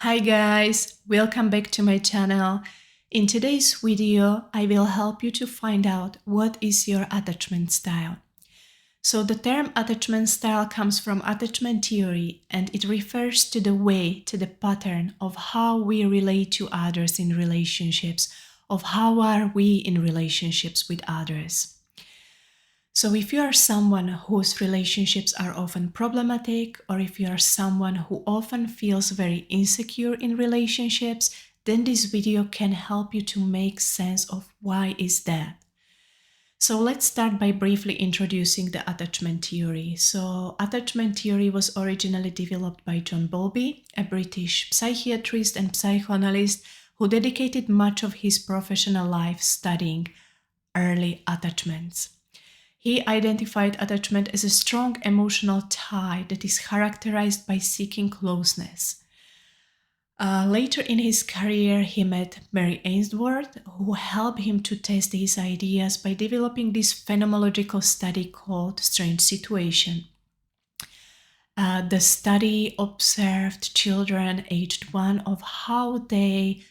Hi guys, welcome back to my channel. In today's video, I will help you to find out what is your attachment style. So the term attachment style comes from attachment theory, and it refers to the pattern of how we relate to others in relationships, of how are we in relationships with others. So if you are someone whose relationships are often problematic, or if you are someone who often feels very insecure in relationships, then this video can help you to make sense of why is that. So let's start by briefly introducing the attachment theory. So attachment theory was originally developed by John Bowlby, a British psychiatrist and psychoanalyst who dedicated much of his professional life studying early attachments. He identified attachment as a strong emotional tie that is characterized by seeking closeness. Later in his career, he met Mary Ainsworth, who helped him to test his ideas by developing this phenomenological study called strange situation. The study observed children aged 1 of how they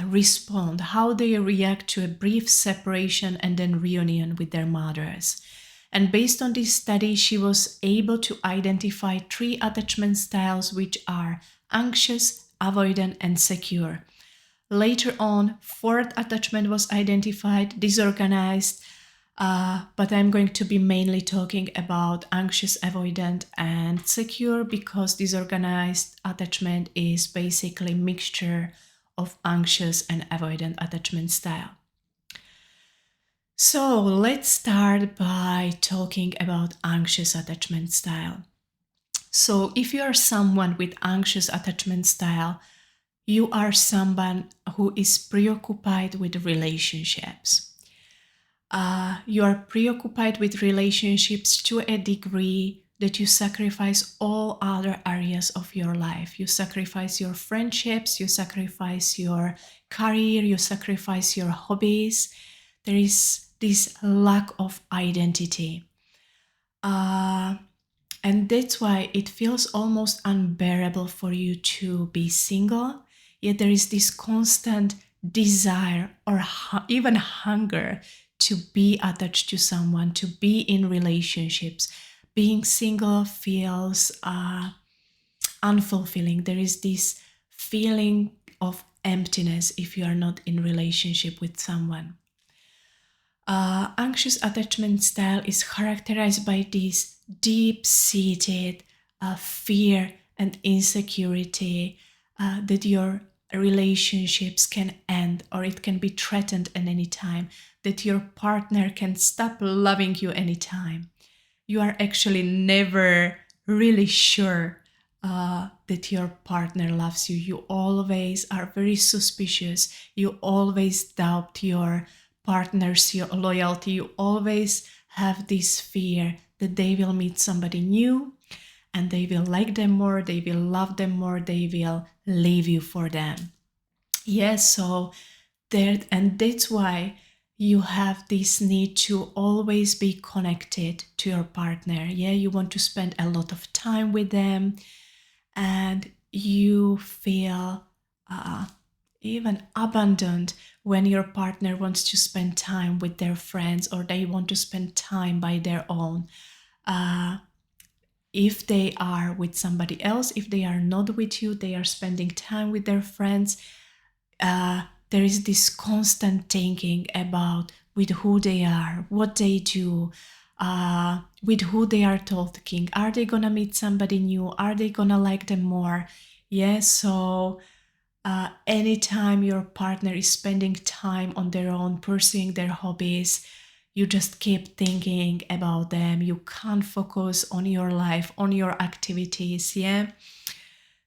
respond, how they react to a brief separation and then reunion with their mothers. And based on this study, she was able to identify 3 attachment styles, which are anxious, avoidant, and secure. Later on, 4th attachment was identified, disorganized, but I'm going to be mainly talking about anxious, avoidant, and secure, because disorganized attachment is basically a mixture of anxious and avoidant attachment style. So let's start by talking about anxious attachment style. So if you are someone with anxious attachment style, you are someone who is preoccupied with relationships. You are preoccupied with relationships to a degree that you sacrifice all other areas of your life. You sacrifice your friendships, you sacrifice your career, you sacrifice your hobbies. There is this lack of identity. And that's why it feels almost unbearable for you to be single. Yet there is this constant desire or even hunger to be attached to someone, to be in relationships. Being single feels unfulfilling. There is this feeling of emptiness if you are not in relationship with someone. Anxious attachment style is characterized by this deep-seated fear and insecurity that your relationships can end, or it can be threatened at any time, that your partner can stop loving you anytime. You are actually never really sure that your partner loves you. You always are very suspicious. You always doubt your partner's your loyalty. You always have this fear that they will meet somebody new and they will like them more, they will love them more, they will leave you for them. Yes, so that's why you have this need to always be connected to your partner. Yeah, you want to spend a lot of time with them, and you feel even abandoned when your partner wants to spend time with their friends, or they want to spend time by their own. If they are with somebody else, if they are not with you, they are spending time with their friends, there is this constant thinking about with who they are, what they do, with who they are talking. Are they gonna meet somebody new? Are they gonna like them more? Yeah, so anytime your partner is spending time on their own, pursuing their hobbies, you just keep thinking about them. You can't focus on your life, on your activities, yeah?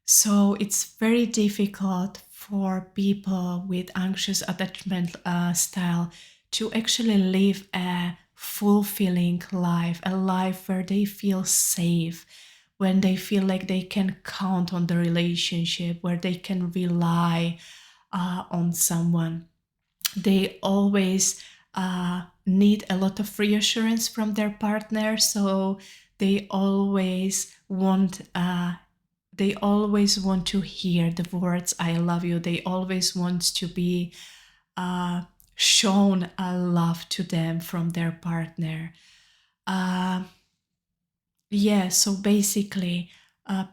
So it's very difficult for people with anxious attachment style to actually live a fulfilling life, a life where they feel safe, when they feel like they can count on the relationship, where they can rely on someone. They always need a lot of reassurance from their partner, so they always want they always want to hear the words "I love you." They always want to be shown a love to them from their partner. Yeah, so basically,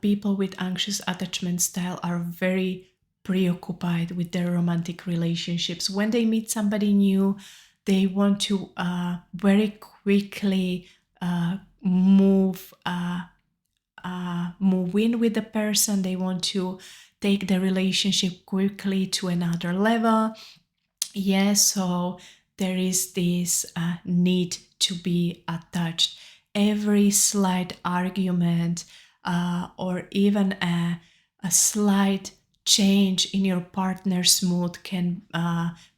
people with anxious attachment style are very preoccupied with their romantic relationships. When they meet somebody new, they want to very quickly move in with the person. They want to take the relationship quickly to another level. Yeah, so there is this need to be attached. Every slight argument or even a slight change in your partner's mood can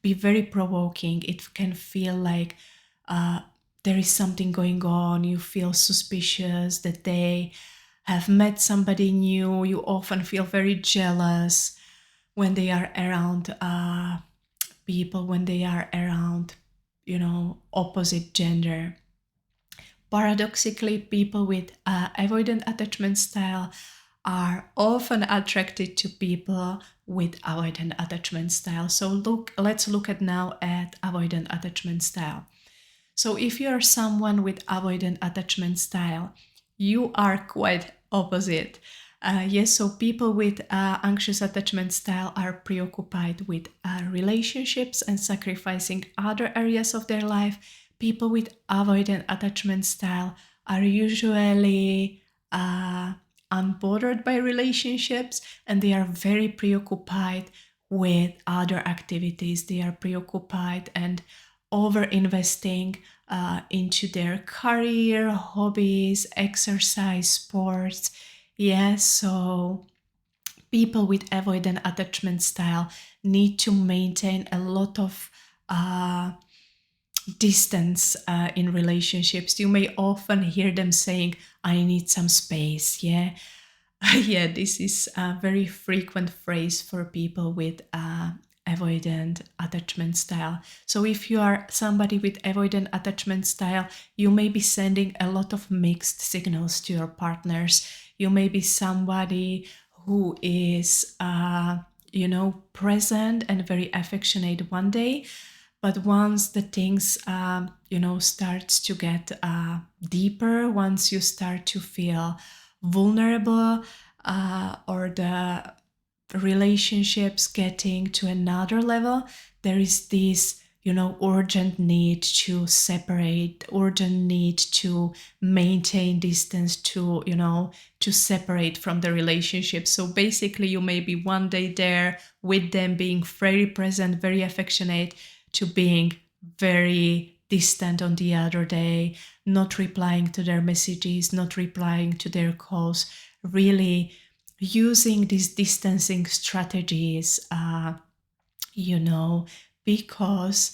be very provoking. It can feel like there is something going on. You feel suspicious that they have met somebody new. You often feel very jealous when they are around people, when they are around, opposite gender. Paradoxically, people with avoidant attachment style are often attracted to people with avoidant attachment style. So let's look at now at avoidant attachment style. So if you are someone with avoidant attachment style, you are quite opposite. Yes, so people with anxious attachment style are preoccupied with relationships and sacrificing other areas of their life. People with avoidant attachment style are usually unbothered by relationships, and they are very preoccupied with other activities. They are preoccupied and over investing into their career, hobbies, exercise, sports. Yes, so people with avoidant attachment style need to maintain a lot of distance in relationships. You may often hear them saying, "I need some space." Yeah. Yeah, this is a very frequent phrase for people with avoidant attachment style. So if you are somebody with avoidant attachment style, you may be sending a lot of mixed signals to your partners. You may be somebody who is, present and very affectionate one day, but once the things, starts to get deeper, once you start to feel vulnerable, or the relationships getting to another level, there is this urgent need to separate, urgent need to maintain distance, to separate from the relationship. So basically you may be one day there with them, being very present, very affectionate, to being very distant on the other day, not replying to their messages, not replying to their calls, really using these distancing strategies, because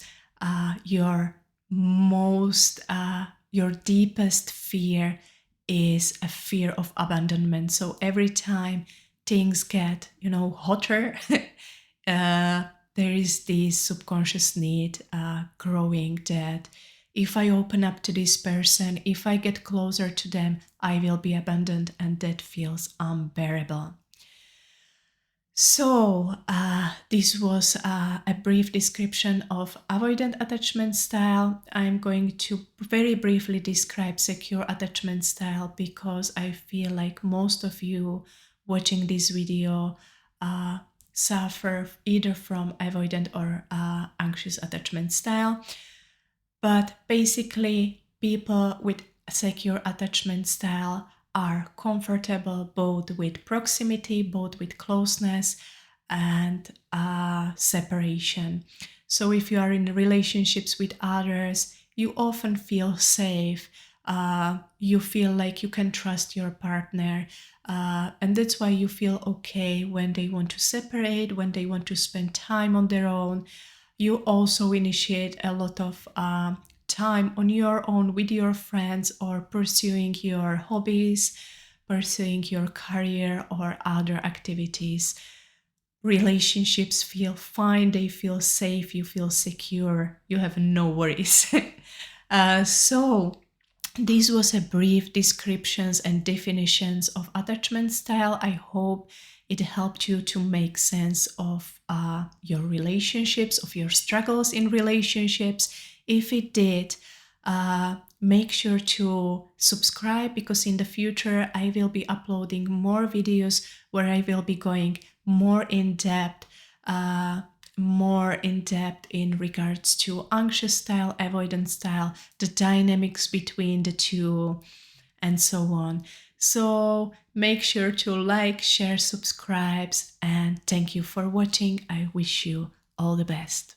your deepest fear is a fear of abandonment. So every time things get, hotter, there is this subconscious need growing that if I open up to this person, if I get closer to them, I will be abandoned, and that feels unbearable. So this was a brief description of avoidant attachment style. I'm going to very briefly describe secure attachment style because I feel like most of you watching this video suffer either from avoidant or anxious attachment style. But basically, people with secure attachment style are comfortable both with proximity, both with closeness and separation. So if you are in relationships with others, you often feel safe. You feel like you can trust your partner. And that's why you feel okay when they want to separate, when they want to spend time on their own. You also initiate a lot of time on your own with your friends, or pursuing your hobbies, pursuing your career or other activities. Relationships feel fine, they feel safe, you feel secure, you have no worries. So This was a brief descriptions and definitions of attachment style. I hope it helped you to make sense of your relationships, of your struggles in relationships. If it did, make sure to subscribe, because in the future I will be uploading more videos where I will be going more in depth in regards to anxious style, avoidant style, the dynamics between the two, and so on. So make sure to like, share, subscribe, and thank you for watching. I wish you all the best.